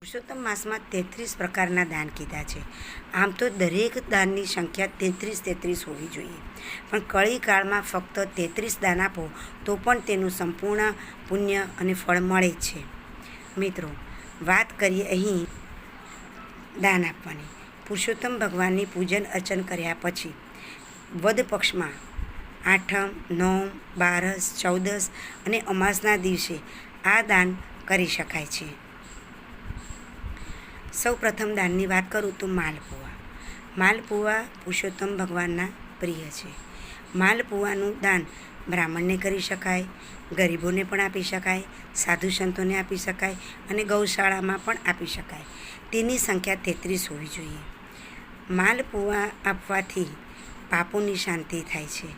પુરુષોત્તમ માસમાં 33 પ્રકારના દાન કીધા છે. આમ તો દરેક દાનની સંખ્યા 33 હોવી જોઈએ, પણ કળી કાળમાં ફક્ત 33 દાન આપો તો પણ તેનું સંપૂર્ણ પુણ્ય અને ફળ મળે છે. મિત્રો, વાત કરીએ અહીં દાન આપવાની. પુરુષોત્તમ ભગવાનની પૂજન અર્ચન કર્યા પછી વદ પક્ષમાં 8મ, 9મ, 12સ, 14સ અને અમાસના દિવસે આ દાન કરી શકાય છે. સૌ પ્રથમ દાનની વાત કરું તો માલપુઆ. માલપુઆ પુરુષોત્તમ ભગવાનના પ્રિય છે. માલપુઆનું દાન બ્રાહ્મણને કરી શકાય, ગરીબોને પણ આપી શકાય, સાધુ સંતોને આપી શકાય અને ગૌશાળામાં પણ આપી શકાય. તેની સંખ્યા 33 હોવી જોઈએ. માલપુઆ આપવાથી પાપોની શાંતિ થાય છે,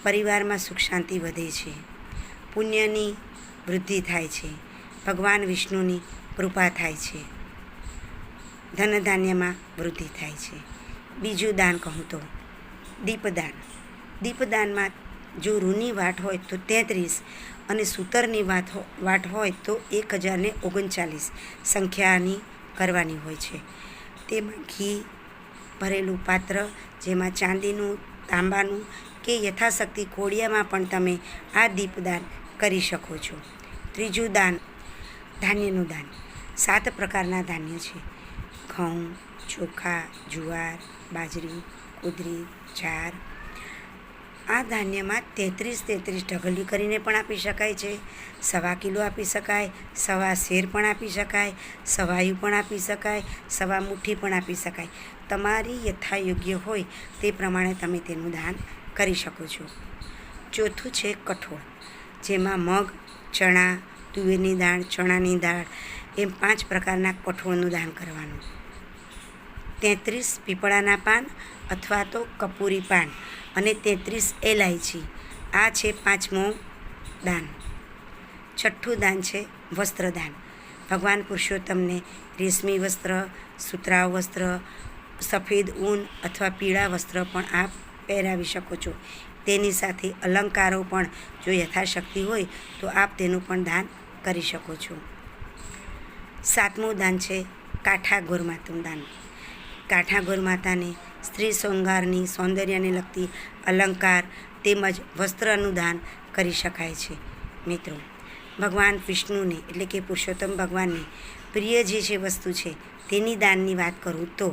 પરિવારમાં સુખ શાંતિ વધે છે, પુણ્યની વૃદ્ધિ થાય છે, ભગવાન વિષ્ણુની કૃપા થાય છે, ધનધાન્યમાં વૃદ્ધિ થાય છે. બીજું દાન કહું તો દીપદાન. દીપદાનમાં જો રૂની વાટ હોય તો 33 અને સૂતરની વાટ હોય તો 1039 સંખ્યાની કરવાની હોય છે. તેમાં ઘી ભરેલું પાત્ર, જેમાં ચાંદીનું, તાંબાનું કે યથાશક્તિ કોડિયામાં પણ તમે આ દીપદાન કરી શકો છો. ત્રીજું દાન ધાન્યનું દાન. 7 પ્રકારના ધાન્ય છે: ઘઉં, ચોખા, જુવાર, બાજરી, કુદરી, જાર. આ ધાન્યમાં 33 ઢગલી કરીને પણ આપી શકાય છે, 1.25 કિલો આપી શકાય, 1.25 શેર પણ આપી શકાય, 1.25 પણ આપી શકાય, 1.25 મુઠ્ઠી પણ આપી શકાય. તમારી યથાયોગ્ય હોય તે પ્રમાણે તમે તેનું દાન કરી શકો છો. ચોથું છે કઠોળ, જેમાં મગ, ચણા, તુવેરની દાળ, ચણાની દાળ એમ 5 પ્રકારના કઠોળનું દાન કરવાનું. 33 પીપળાના પાન અથવા તો કપૂરી પાન અને 33 એલાયચી. આ છે 5મું દાન. છઠ્ઠું દાન છે વસ્ત્રદાન. ભગવાન પુરુષોત્તમને રેશમી વસ્ત્ર, સુતરાઉ વસ્ત્ર, સફેદ ઊન અથવા પીળા વસ્ત્ર પણ આપ પહેરાવી શકો છો. તેની સાથે અલંકારો પણ જો યથાશક્તિ હોય તો આપ તેનું પણ દાન કરી શકો છો. 7મું દાન છે કાંઠા ગોરમાતાનું દાન. કાંઠા ગોરમાતાને સ્ત્રી શૃંગારની, સૌંદર્યને લગતી અલંકાર તેમજ વસ્ત્રનું દાન કરી શકાય છે. મિત્રો, ભગવાન વિષ્ણુને એટલે કે પુરુષોત્તમ ભગવાનને પ્રિય જે વસ્તુ છે તેની દાનની વાત કરું તો